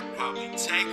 that probably take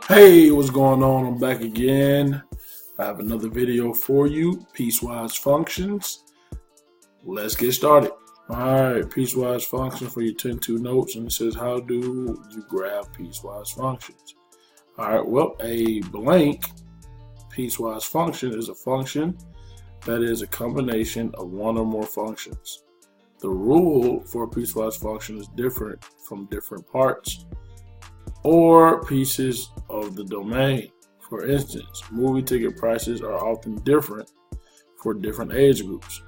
Hey, what's going on? I'm back again. I have another video for you, Piecewise Functions. Let's get started. Alright, Piecewise Functions for your 10-2 notes, and it says, how do you graph piecewise functions? Alright, well, a blank piecewise function is a function that is a combination of one or more functions. The rule for a piecewise function is different from different parts or pieces of the domain. For instance, movie ticket prices are often different for different age groups.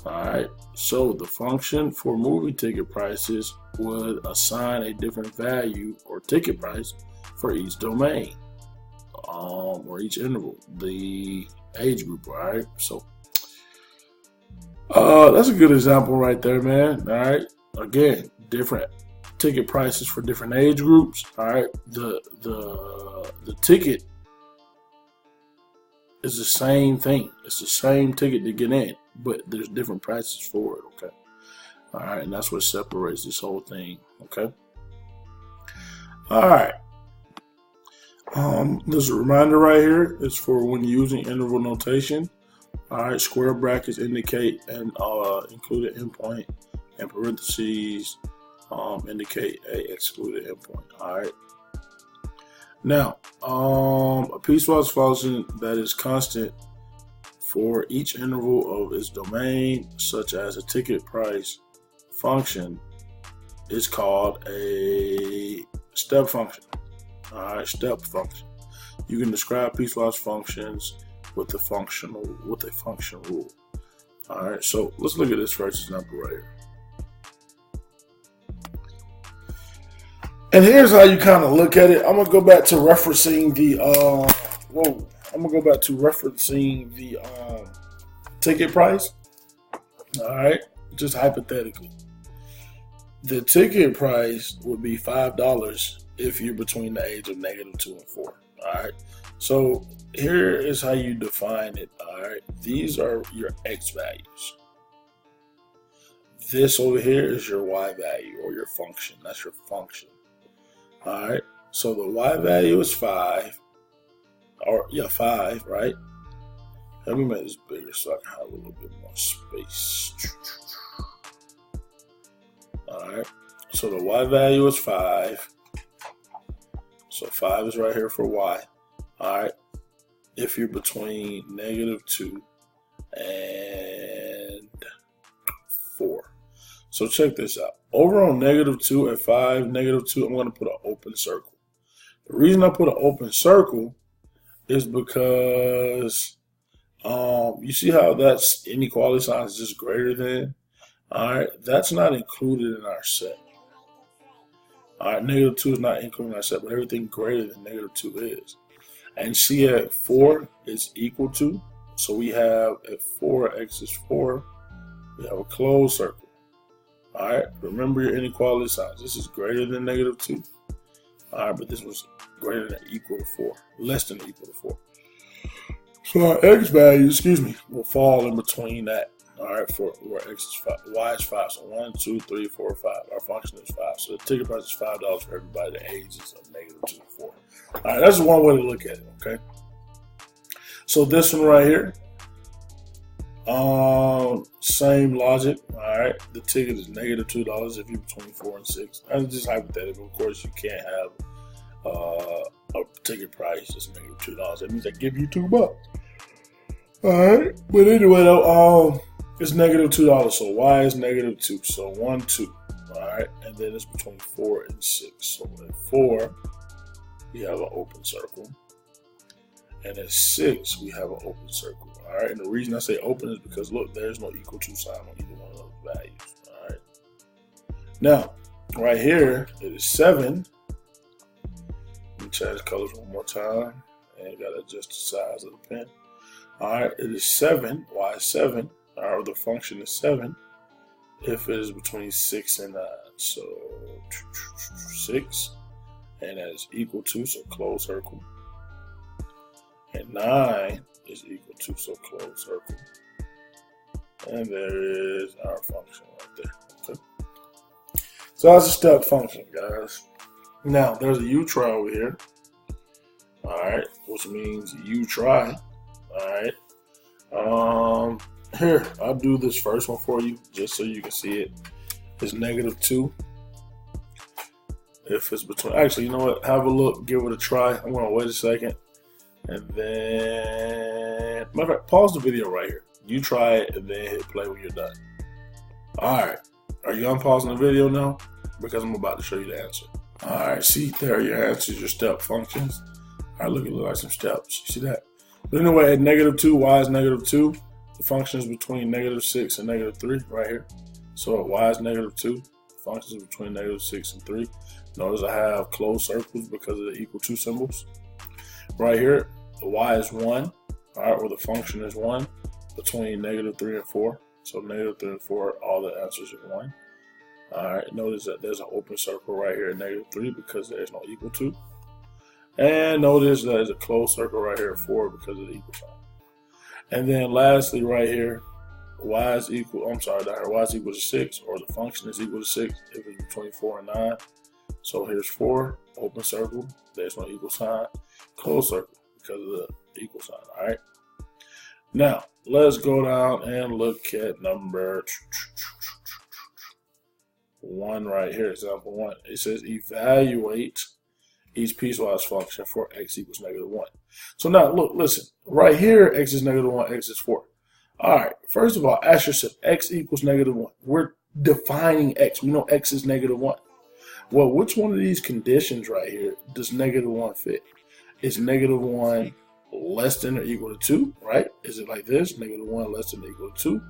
Alright, so the function for movie ticket prices would assign a different value or ticket price for each domain, or each interval, the age group. Alright, so that's a good example right there, man. Alright, again, different ticket prices for different age groups. All right, the ticket is the same thing. It's the same ticket to get in, but there's different prices for it. Okay, all right, and that's what separates this whole thing. Okay, all right. There's a reminder right here. It's for when using interval notation. All right, square brackets indicate and include an endpoint, and parentheses indicate a excluded endpoint. All right. Now, a piecewise function that is constant for each interval of its domain, such as a ticket price function, is called a step function. All right, step function. You can describe piecewise functions with a function rule. All right. So let's look at this first example right here. And here's how you kind of look at it. I'm gonna go back to referencing the ticket price. All right, just hypothetically, the ticket price would be $5 if you're between the age of -2 and 4. All right, so here is how you define it. All right, these are your X values. This over here is your Y value or your function. That's your function. All right, so the Y value is 5, 5, right? Let me make this bigger so I can have a little bit more space. All right, so the Y value is 5. So 5 is right here for Y. All right, if you're between -2 and 4. So check this out. Over on -2 and 5, -2, I'm going to put an open circle. The reason I put an open circle is because you see how that's inequality sign is just greater than? All right, that's not included in our set. All right, -2 is not included in our set, but everything greater than -2 is. And see at 4 is equal to, so we have at 4x is 4, we have a closed circle. All right, remember your inequality signs. This is greater than -2. All right, but this was greater than or equal to 4, less than or equal to 4. So our X value, will fall in between that. All right, for where X is 5, Y is 5. So 1, 2, 3, 4, 5. Our function is 5. So the ticket price is $5 for everybody that ages of -2 to 4. All right, that's one way to look at it. Okay. So this one right here. Same logic. All right, the ticket is -$2 if you're between 4 and 6. That's just hypothetical. Of course, you can't have a ticket price that's -$2. That means they give you $2. All right, but anyway, though, it's -$2. So Y is -2. So 1, 2. All right, and then it's between 4 and 6. So at 4, we have an open circle. And at 6, we have an open circle. All right. And the reason I say open is because, look, there's no equal to sign on either one of those values. All right. Now, right here, it is 7. Let me change colors one more time. And you got to adjust the size of the pen. All right. It is 7. Y is 7. All right. The function is 7 if it is between 6 and 9. So 6. And that is equal to, so close circle. and 9 is equal to, so close circle. And there is our function right there. Okay. So that's a step function, guys. Now, there's a U try over here. All right, which means you try. All right. Here, I'll do this first one for you just so you can see it. It's -2. If it's between, actually, you know what? Have a look, give it a try. I'm gonna wait a second, and then, matter of fact, pause the video right here. You try it, and then hit play when you're done. All right. Are you unpausing the video now? Because I'm about to show you the answer. All right. See, there are your answers, your step functions. All right, look, it looks like some steps. You see that? But anyway, at -2, y is -2. The function is between -6 and -3 right here. So at y is -2, the function is between -6 and 3. Notice I have closed circles because of the equal to symbols. Right here, the y is 1, all right, where the function is 1, between -3 and 4. So -3 and 4, all the answers are 1. All right, notice that there's an open circle right here at -3 because there's no equal to. And notice that there's a closed circle right here at 4 because of the equal sign. And then lastly, right here, y is equal to 6, or the function is equal to 6 if it's between 4 and 9. So here's 4, open circle, there's no equal sign, closed circle because of the equal sign, all right? Now, let's go down and look at number 1 right here, example 1. It says evaluate each piecewise function for x equals -1. So now, look, listen, right here, x is -1, x is 4. All right, first of all, ask yourself, x equals -1. We're defining x. We know x is -1. Well, which one of these conditions right here does -1 fit? Is -1 less than or equal to 2, right? Is it like this, -1 less than or equal to 2?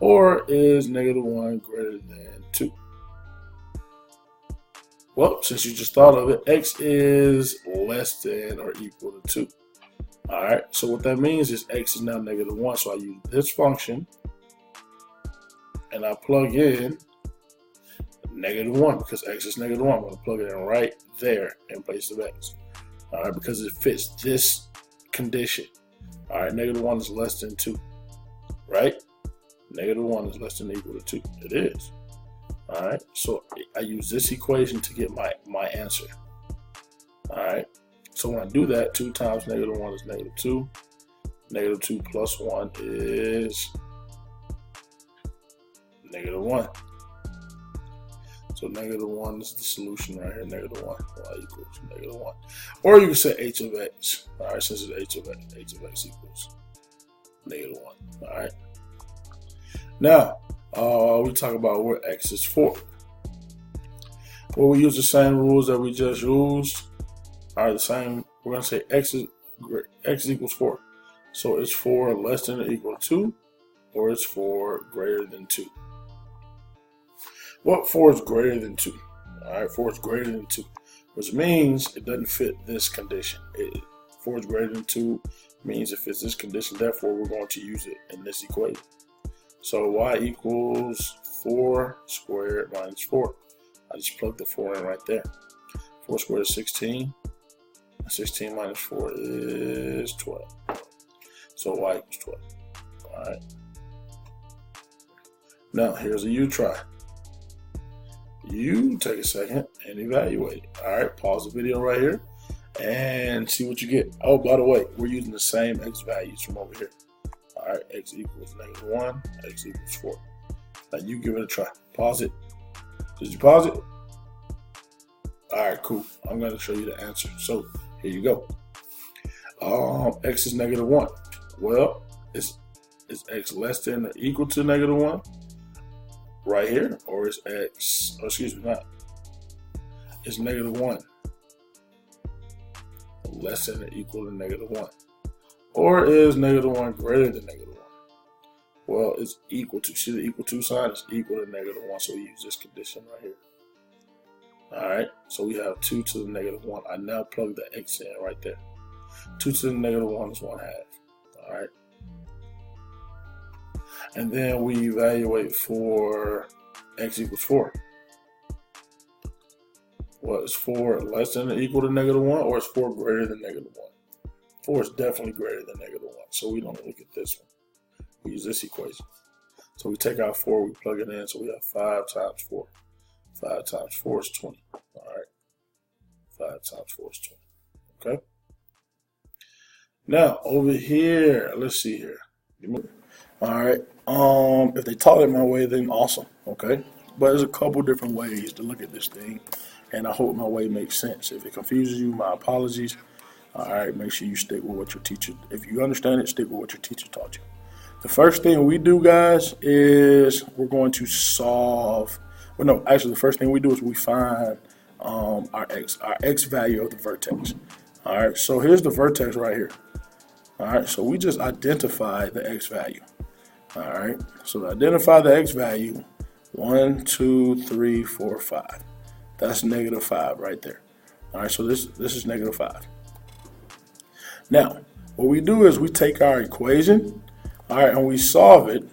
Or is -1 greater than 2? Well, since you just thought of it, x is less than or equal to 2. All right, so what that means is x is now -1. So I use this function and I plug in -1 because x is -1. I'm going to plug it in right there in place of x. All right, because it fits this condition. All right, -1 is less than 2, right? -1 is less than or equal to 2. It is. All right, so I use this equation to get my answer. All right, so when I do that, 2 times -1 is -2. -2 plus 1 is -1. So -1 is the solution right here, -1, y equals -1. Or you can say h of x. All right, since it's h of x equals -1. All right. Now, we talk about where x is 4. Well, we use the same rules that we just used. All right, the same. We're going to say x equals 4. So it's 4 less than or equal to 2, or it's 4 greater than 2. Well, 4 is greater than 2. All right, 4 is greater than 2, which means it doesn't fit this condition. 4 is greater than 2 means it fits this condition. Therefore, we're going to use it in this equation. So y equals 4 squared minus 4. I just plugged the 4 in right there. 4 squared is 16. 16 minus 4 is 12. So y equals 12. All right. Now, here's a U try. You take a second and evaluate it. All right, pause the video right here and see what you get. Oh, by the way, we're using the same x values from over here. All right, x equals -1, x equals 4. Now you give it a try. Pause it. Did you pause it? All right, cool. I'm going to show you the answer. So here you go. X is -1. Well, is x less than or equal to -1 right here, or is x? Oh, excuse me, not. Is -1 less than or equal to -1, or is -1 greater than -1? Well, it's equal to. See the equal to sign? It's equal to -1. So we use this condition right here. All right. So we have 2 to the -1. I now plug the x in right there. 2 to the -1 is 1/2. All right. And then we evaluate for x equals 4. Well, is 4 less than or equal to -1, or is 4 greater than -1? 4 is definitely greater than -1. So we don't look at this one. We use this equation. So we take out 4, we plug it in. So we have 5 times 4. 5 times 4 is 20. All right. 5 times 4 is 20. Okay. Now over here, let's see here. All right. If they taught it my way, then awesome. Okay. But there's a couple different ways to look at this thing, and I hope my way makes sense. If it confuses you, my apologies. All right. Make sure you stick with what your teacher. If you understand it, stick with what your teacher taught you. The first thing we do, guys, is we're going to solve. Well, no, actually, the first thing we do is we find our x value of the vertex. All right. So here's the vertex right here. All right, so we just identify the x value. All right, so to identify the x value, 1, 2, 3, 4, 5. That's -5 right there. All right, so this is -5. Now, what we do is we take our equation, all right, and we solve it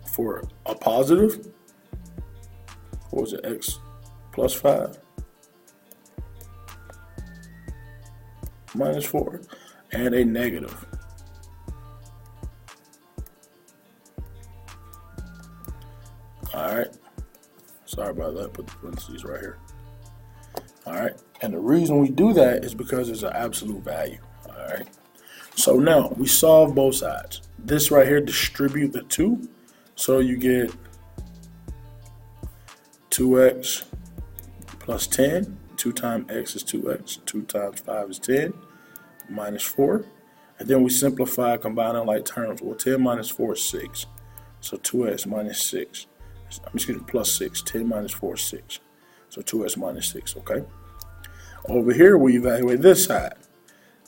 for a positive. What was it? X plus 5. Minus 4, and a negative. All right. Sorry about that. Put the parentheses right here. All right. And the reason we do that is because it's an absolute value. All right. So now we solve both sides. This right here, distribute the 2. So you get 2x plus 10. 2 times x is 2x, 2 times 5 is 10, minus 4. And then we simplify, combining like terms. Well, 10 minus 4 is 6. So 2x minus 6. Excuse me, plus 6. 10 minus 4 is 6. So 2x minus 6, okay? Over here, we evaluate this side.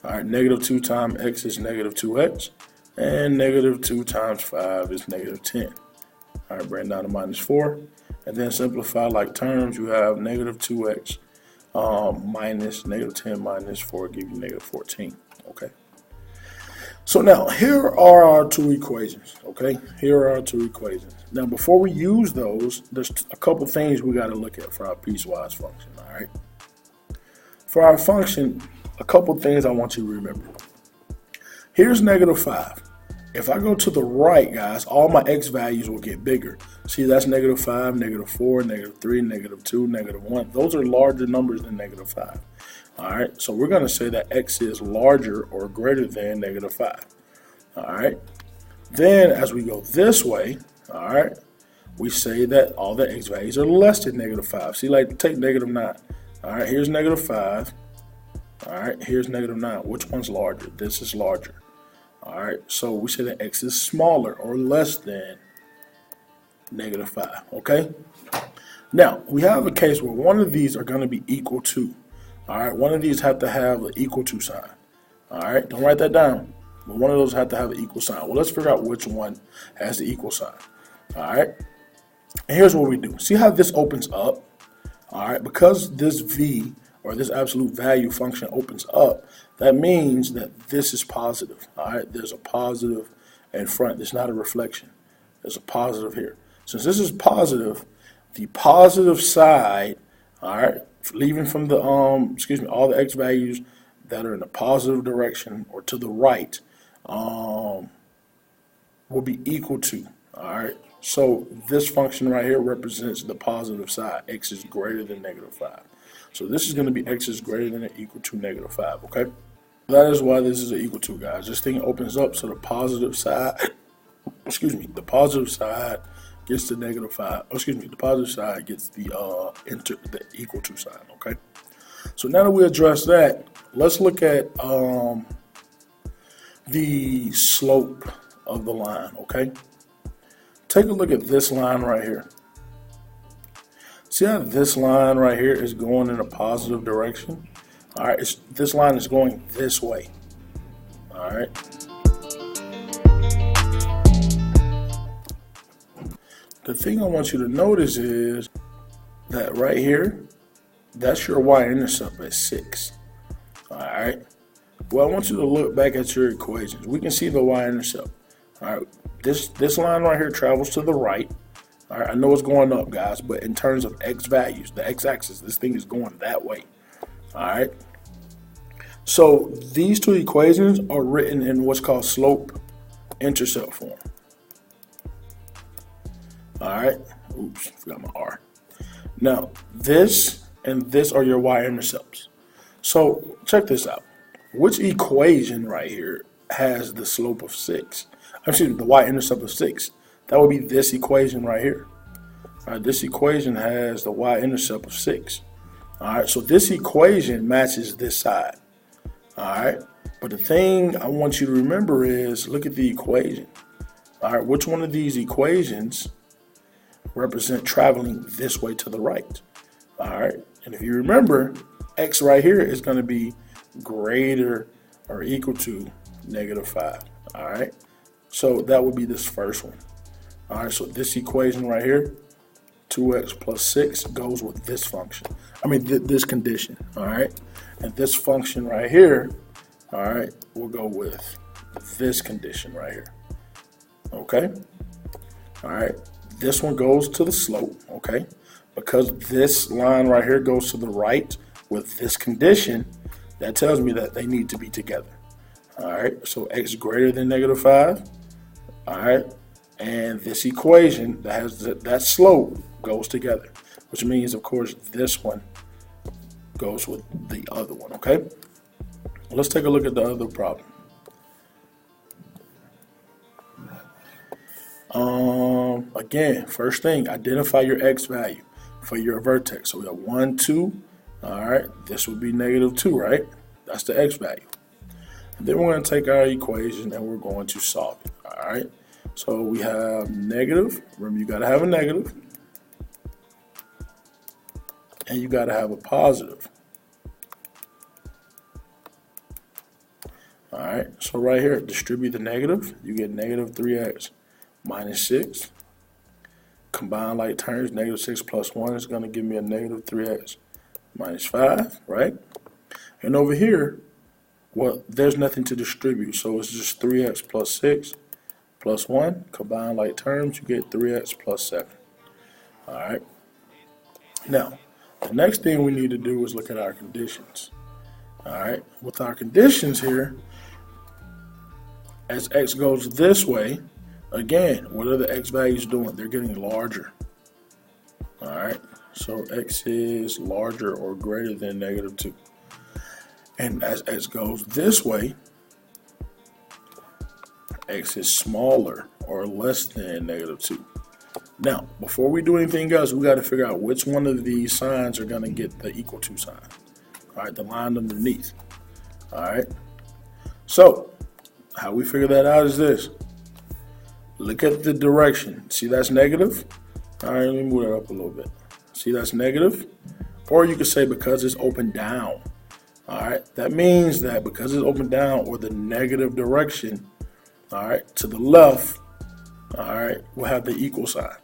All right, -2 times x is -2x. And -2 times 5 is -10. All right, bring it down to minus 4. And then simplify like terms. You have -2x. Minus -10 minus 4 give you -14. Okay. So now here are our 2 equations. Okay. Here are our 2 equations. Now before we use those, there's a couple things we got to look at for our piecewise function. All right. For our function, a couple things I want you to remember. Here's -5. If I go to the right, guys, all my x values will get bigger. See, that's -5, -4, -3, -2, -1. Those are larger numbers than -5. All right, so we're going to say that x is larger or greater than -5. All right, then as we go this way, all right, we say that all the x values are less than -5. See, like take -9. All right, here's -5. All right, here's -9. Which one's larger? This is larger. All right, so we say that x is smaller or less than -5, okay? Now, we have a case where one of these are going to be equal to. All right, one of these have to have an equal to sign. All right, don't write that down. But one of those have to have an equal sign. Well, let's figure out which one has the equal sign. All right, and here's what we do. See how this opens up? All right, because this v, or this absolute value function, opens up, that means that this is positive. All right, there's a positive in front. It's not a reflection. There's a positive here. Since this is positive, the positive side, all right, leaving from the all the x values that are in the positive direction or to the right, will be equal to. All right, so this function right here represents the positive side. X is greater than -5. So this is going to be x is greater than or equal to -5. Okay, that is why this is an equal to, guys. This thing opens up, so the positive side, the positive side gets the -5. The positive side gets the equal to sign. Okay, so now that we address that, let's look at the slope of the line. Okay, take a look at this line right here. See how this line right here is going in a positive direction? All right, this line is going this way. All right. The thing I want you to notice is that right here, that's your y-intercept at 6. All right. Well, I want you to look back at your equations. We can see the y-intercept. All right. This line right here travels to the right. All right. I know it's going up, guys, but in terms of x values, the x-axis, this thing is going that way. All right. So these two equations are written in what's called slope-intercept form. All right. Oops, forgot my R. Now, this and this are your y-intercepts. So check this out. Which equation right here has the slope of 6? Excuse me, the y-intercept of 6. That would be this equation right here. All right, this equation has the y-intercept of 6. All right, so this equation matches this side. All right, but the thing I want you to remember is look at the equation. All right, which one of these equations represent traveling this way to the right? All right, and if you remember, x right here is going to be greater or equal to -5. All right, so that would be this first one. All right, so this equation right here, 2x plus 6, goes with this function. I mean, this condition. All right, and this function right here, all right, will go with this condition right here. Okay, all right, this one goes to the slope. Okay, because this line right here goes to the right with this condition, that tells me that they need to be together. All right, so x greater than -5. All right, and this equation that has that slope goes together, which means, of course, this one goes with the other one. Okay, let's take a look at the other problem. Again, first thing, identify your x value for your vertex. So we have 1, 2. All right, this would be -2, right? That's the x value. And then we're going to take our equation and we're going to solve it. All right, so we have negative. Remember, you got to have a negative, and you got to have a positive. All right, so right here, distribute the negative. You get -3x minus 6. Combine like terms, -6 plus 1 is going to give me a -3x minus 5, right? And over here, well, there's nothing to distribute, so it's just 3x plus 6 plus 1. Combine like terms, you get 3x plus 7. All right. Now, the next thing we need to do is look at our conditions. All right. With our conditions here, as x goes this way, again, what are the x values doing? They're getting larger. All right. So x is larger or greater than -2. And as x goes this way, x is smaller or less than -2. Now, before we do anything else, we got to figure out which one of these signs are going to get the equal to sign. All right, the line underneath. All right. So, how we figure that out is this. Look at the direction. See, that's negative? All right, let me move that up a little bit. See, that's negative? Or you could say because it's open down. All right, that means that because it's open down or the negative direction, all right, to the left, all right, we'll have the equal sign.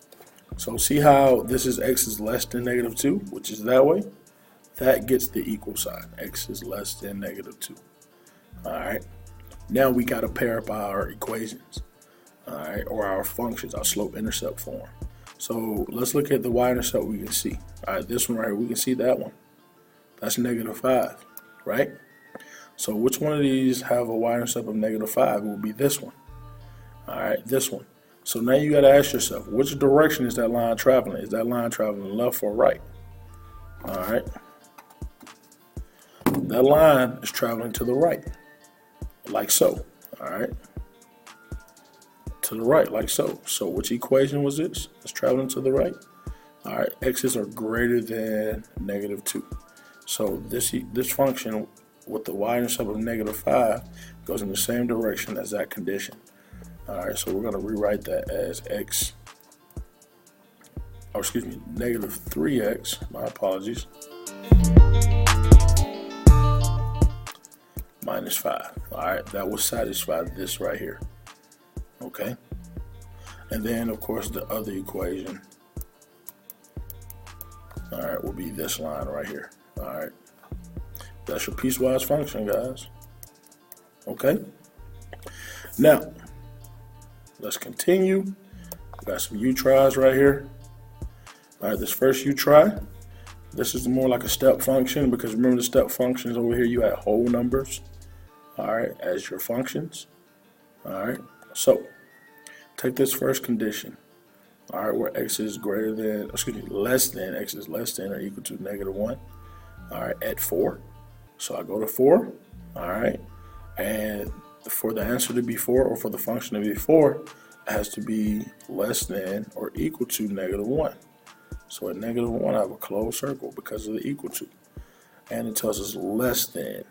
So see how this is x is less than -2, which is that way? That gets the equal sign. X is less than -2. All right, now we got to pair up our equations, all right, or our functions, our slope-intercept form. So let's look at the y-intercept we can see. All right, this one right here, we can see that one. That's -5. Right? So which one of these have a y-intercept of -5? It will be this one. All right, this one. So now you got to ask yourself, which direction is that line traveling? Is that line traveling left or right? All right. That line is traveling to the right, like so. All right. To the right, like so. So which equation was this? It's traveling to the right. All right, x's are greater than -2. So this function with the y-intercept of -5 goes in the same direction as that condition. All right, so we're going to rewrite that as x, or excuse me, -3x, my apologies, minus 5. All right, that will satisfy this right here. Okay, and then of course the other equation, all right, will be this line right here. All right, that's your piecewise function, guys. Okay, now let's continue. We got some U tries right here. All right, this first U try, This is more like a step function, because remember the step functions over here, you had whole numbers, all right, as your functions. All right, so take this first condition, all right, where x is greater than, excuse me, less than, x is less than or equal to -1, all right, at 4. So I go to 4, all right, and for the answer to be 4, or for the function to be 4, it has to be less than or equal to -1. So at -1, I have a closed circle because of the equal to, and it tells us less than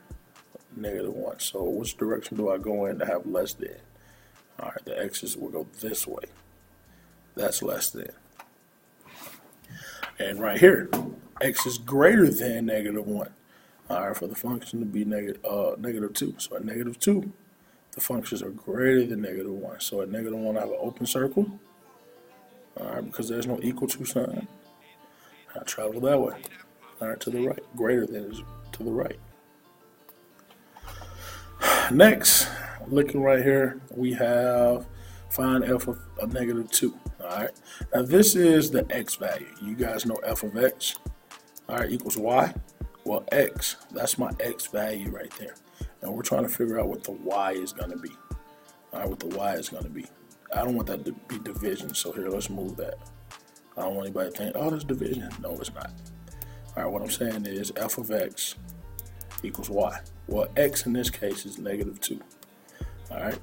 -1. So which direction do I go in to have less than? All right, the x's will go this way. That's less than. And right here, x is greater than -1. All right, for the function to be -2. So at -2, the functions are greater than -1. So at -1, I have an open circle. All right, because there's no equal to sign. I travel that way. All right, to the right. Greater than is to the right. Next, looking right here, we have find f of a -2. All right. Now this is the x value. You guys know f of x, all right, equals y. Well, x, that's my x value right there. And we're trying to figure out what the y is going to be. All right, what the y is going to be. I don't want that to be division, so here, let's move that. I don't want anybody to think, oh, that's division. No, it's not. All right, what I'm saying is f of x equals y. Well, x in this case is -2. All right.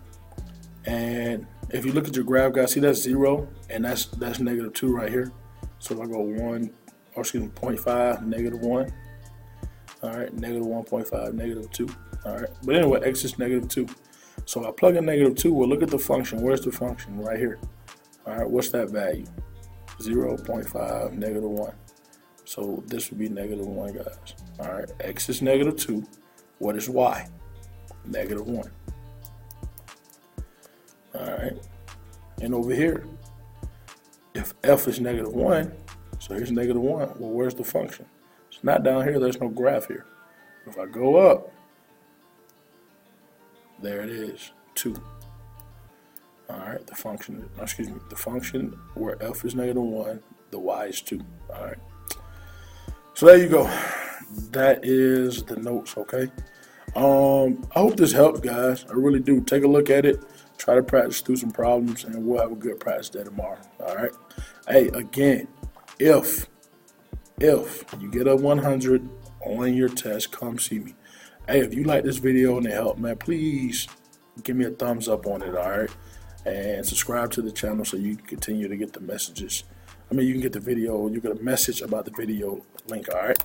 And if you look at your graph, guys, see that's 0, and that's -2 right here. So if I go 1, or excuse me, 0.5, -1. All right, -1.5, -2. All right, but anyway, x is -2. So I plug in -2. Well, look at the function. Where's the function? Right here. All right, what's that value? 0.5, -1. So this would be -1, guys. All right, x is -2. What is y? -1. All right, and over here, if f is -1, so here's -1. Well, where's the function? It's not down here. There's no graph here. If I go up, there it is, 2. All right, the function, excuse me, the function where f is -1, the y is 2. All right. So there you go. That is the notes, okay? I hope this helps, guys. I really do. Take a look at it. Try to practice through some problems, and we'll have a good practice day tomorrow. All right. Hey, again, if you get a 100 on your test, come see me. Hey, if you like this video and it helped, man, please give me a thumbs up on it, all right? And subscribe to the channel so you can continue to get the messages. I mean, you can get the video, you get a message about the video link, all right?